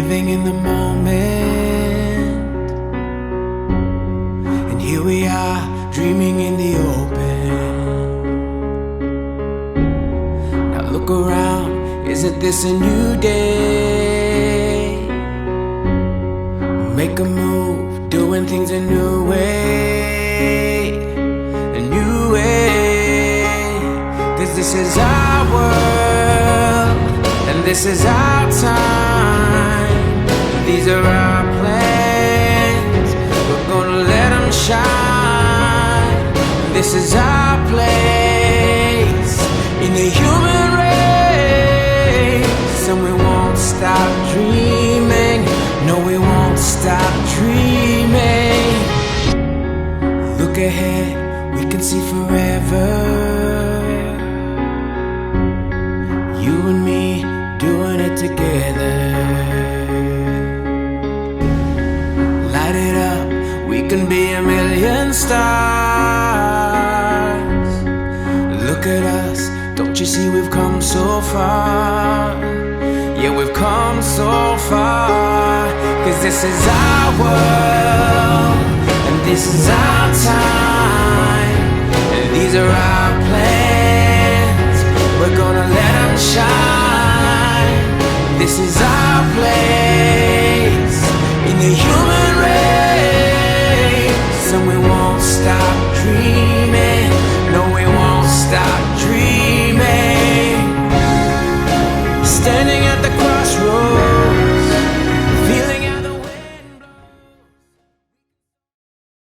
living in the moment, and here we are dreaming in the open. Now look around, isn't this a new day? Make a move, doing things a new way, a new way. 'Cause this is our world, and this is our time. These are our plans, we're gonna let them shine. This is our place in the human race, and we won't stop dreaming. No, we won't stop dreaming. Look ahead, we can see forever. You and me doing it together. Light it up, we can be a million stars. Look at us, don't you see we've come so far? Yeah, we've come so far. 'Cause this is our world, and this is our time, and these are our plans, we're gonna let them shine. This is our place